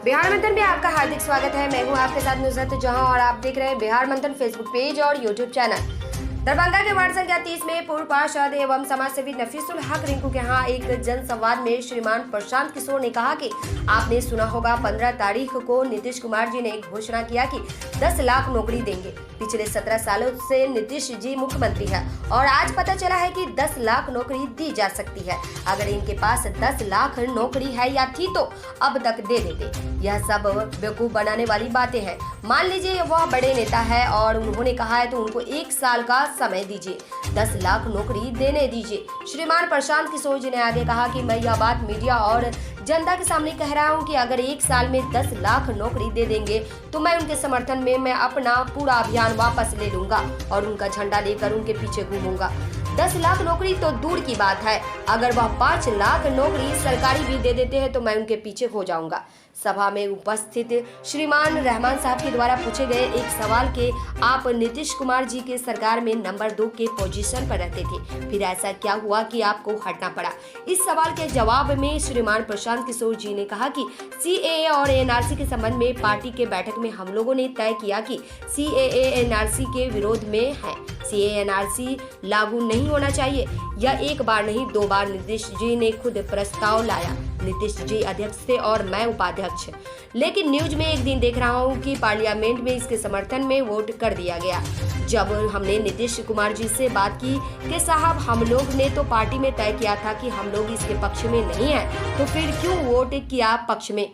बिहार मंथन में आपका हार्दिक स्वागत है। मैं हूं आपके साथ नुसरत जहां और आप देख रहे हैं बिहार मंथन फेसबुक पेज और यूट्यूब चैनल। दरभंगा के वार्ड संख्या 30 में पूर्व पार्षद एवं समाजसेवी नफीसुल हक रिंकू के यहाँ एक जनसंवाद में श्रीमान प्रशांत किशोर ने कहा कि आपने सुना होगा 15 तारीख को नीतीश कुमार जी ने घोषणा किया कि 10 लाख नौकरी देंगे। पिछले 17 सालों से नीतीश जी मुख्यमंत्री है और आज पता चला है कि 10 लाख नौकरी दी जा सकती है। अगर इनके पास 10 लाख नौकरी है या थी तो अब तक दे देते। यह सब बेवकूफ बनाने वाली बातें हैं। मान लीजिए वह बड़े नेता है और उन्होंने कहा है तो उनको 1 साल का समय दीजिए, 10 लाख नौकरी देने दीजिए। श्रीमान प्रशांत किशोर जी ने आगे कहा कि मैं यह बात मीडिया और जनता के सामने कह रहा हूं कि अगर 1 साल में 10 लाख नौकरी दे देंगे तो मैं उनके समर्थन में मैं अपना पूरा अभियान वापस ले लूंगा और उनका झंडा लेकर उनके पीछे घूमूंगा। 10 लाख नौकरी तो दूर की बात है, अगर वह 5 लाख नौकरी सरकारी भी दे देते हैं तो मैं उनके पीछे हो जाऊंगा। सभा में उपस्थित श्रीमान रहमान साहब के द्वारा पूछे गए एक सवाल के आप नीतीश कुमार जी के सरकार में नंबर 2 के पोजीशन पर रहते थे, फिर ऐसा क्या हुआ कि आपको हटना पड़ा? इस सवाल के जवाब में श्रीमान प्रशांत किशोर जी ने कहा कि CAA और NRC के संबंध में पार्टी के बैठक में हम लोगों ने तय किया कि CAA NRC के विरोध में है। CAA NRC लागू नहीं होना चाहिए। यह एक बार नहीं 2 बार नीतीश जी ने खुद प्रस्ताव लाया। नीतीश जी अध्यक्ष थे और मैं उपाध्यक्ष, लेकिन न्यूज में एक दिन देख रहा हूं कि पार्लियामेंट में इसके समर्थन में वोट कर दिया गया। जब हमने नीतीश कुमार जी से बात की कि साहब हम लोग ने तो पार्टी में तय किया था कि हम लोग इसके पक्ष में नहीं है, तो फिर क्यों वोट किया पक्ष में?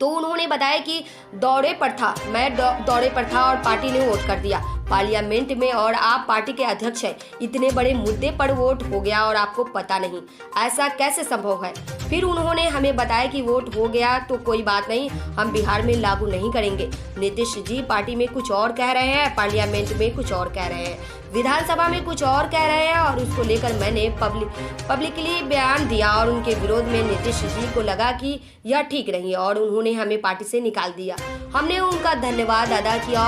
तो उन्होंने बताया कि दौरे पर था, मैं दौरे पर था और पार्टी ने वोट कर दिया पार्लियामेंट में और आप पार्टी के अध्यक्ष हैं, इतने बड़े मुद्दे पर वोट हो गया और आपको पता नहीं, ऐसा कैसे संभव है? फिर उन्होंने हमें बताया कि वोट हो गया तो कोई बात नहीं, हम बिहार में लागू नहीं करेंगे। नीतीश जी पार्टी में कुछ और कह रहे हैं, पार्लियामेंट में कुछ और कह रहे हैं, विधानसभा में कुछ और कह रहे हैं और उसको लेकर मैंने पब्लिकली बयान दिया और उनके विरोध में नीतीश जी को लगा कि यह ठीक नहीं और उन्होंने हमें पार्टी से निकाल दिया। हमने उनका धन्यवाद अदा किया,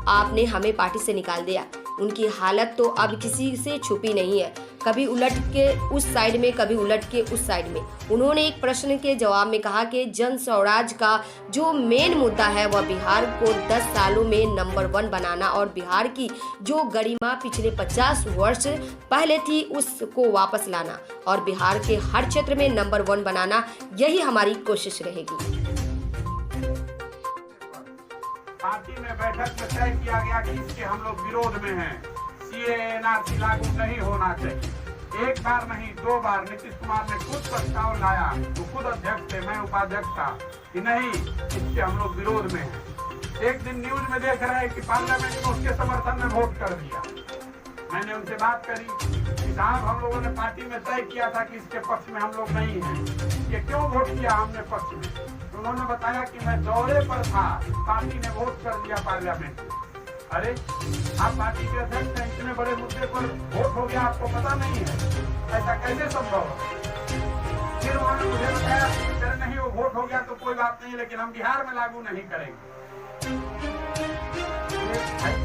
आपने हमें पार्टी से निकाल दिया। उनकी हालत तो अब किसी से छुपी नहीं है, कभी उलट के उस साइड में, कभी उलट के उस साइड में। उन्होंने एक प्रश्न के जवाब में कहा कि जन स्वराज का जो मेन मुद्दा है वह बिहार को 10 सालों में नंबर 1 बनाना और बिहार की जो गरिमा पिछले 50 वर्ष पहले थी उसको वापस लाना और बिहार के हर क्षेत्र में नंबर 1 बनाना, यही हमारी कोशिश रहेगी। पार्टी में बैठक में तय किया गया कि इसके हम लोग विरोध में हैं। CAA NRC लागू नहीं होना चाहिए। 1 बार नहीं 2 बार नीतीश कुमार ने खुद प्रस्ताव लाया, वो खुद अध्यक्ष थे, मैं उपाध्यक्ष था, कि नहीं इसके हम लोग विरोध में हैं। एक दिन न्यूज में देख रहे हैं कि पार्लियामेंट में उसके समर्थन में वोट कर दिया। मैंने उनसे बात करी कि साहब हम लोगों ने पार्टी में तय किया था कि इसके पक्ष में हम लोग नहीं हैं, ये क्यों वोट किया हमने पक्ष में? उन्होंने बताया कि मैं दौरे पर था, पार्टी ने वोट कर दिया पार्लियामेंट में। अरे आप पार्टी के अध्यक्ष हैं, इतने बड़े मुद्दे पर वोट हो गया, आपको पता नहीं है? ऐसा कैसे संभव है? फिर उन्होंने मुझे बताया कि नहीं वो वोट हो गया तो कोई बात नहीं, लेकिन हम बिहार में लागू नहीं करेंगे।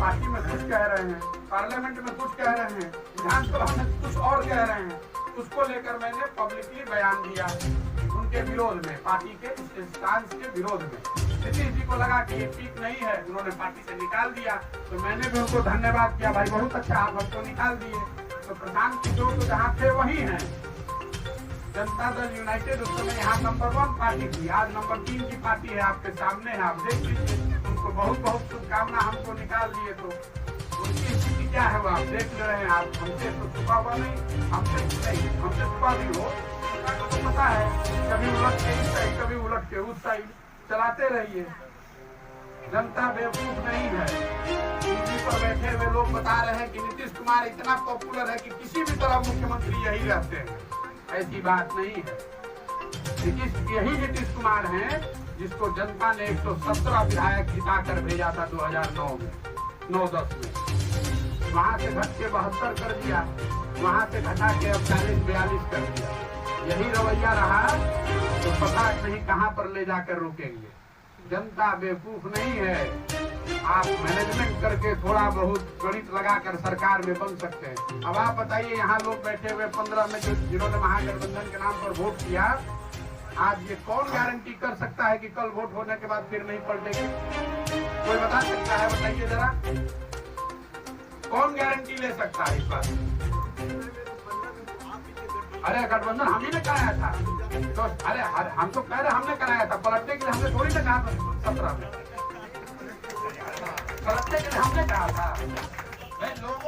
पार्टी में कुछ कह रहे हैं, पार्लियामेंट में कुछ कह रहे हैं, विधानसभा में कुछ और कह रहे हैं। उसको लेकर मैंने पब्लिकली बयान दिया उनके विरोध में, पार्टी के स्टांस के विरोध में। नीतीश जी को लगा कि ये ठीक नहीं है, उन्होंने पार्टी से निकाल दिया, तो मैंने भी उनको धन्यवाद किया, भाई बहुत अच्छा आप हमको निकाल दिए। तो प्रशांत किशोर तो जहाँ थे वही हैं। जनता दल यूनाइटेड उस समय यहाँ नंबर 1 पार्टी थी, आज नंबर 3 की पार्टी है, आपके सामने है, आप देख लीजिए। उनको बहुत बहुत शुभकामना, हमको निकाल दिए तो उनकी स्थिति क्या है वो आप देख ले रहे हैं। आप हमसे तो छुपा हुआ नहीं, हमसे छुपा भी हो तो पता है, कभी उलट के इस साइड, कभी उलट के उस साइड चलाते रहिए। जनता बेवकूफ नहीं है। टीवी पर बैठे हुए लोग बता रहे हैं कि नीतीश कुमार इतना पॉपुलर है कि किसी भी तरह मुख्यमंत्री यही रहते हैं, ऐसी बात नहीं है। यही नीतीश कुमार हैं जिसको जनता ने 117 विधायक जिताकर भेजा था 2009 में, 9-10 में। वहां से घट के 72 कर दिया, वहां से घटा के अब 40-42 कर दिया। यही रवैया रहा तो पता नहीं कहां पर ले जाकर रोकेंगे। जनता बेवकूफ नहीं है। आप मैनेजमेंट करके थोड़ा बहुत गणित लगाकर सरकार में बन सकते हैं। अब आप बताइए, यहाँ लोग बैठे हुए 15 में जिन्होंने महागठबंधन के नाम पर वोट किया, आज ये कौन गारंटी कर सकता है कि कल वोट होने के बाद फिर नहीं पलटेगी? कोई बता सकता है? बताइए जरा, कौन गारंटी ले सकता है इस बात? अरे गठबंधन हम ही ने कराया था, तो अरे हम तो कह रहे हमने कराया था, पलटने के लिए हमने थोड़ी ना कहा 17 में, पलटने के लिए हमने कहा था। लोग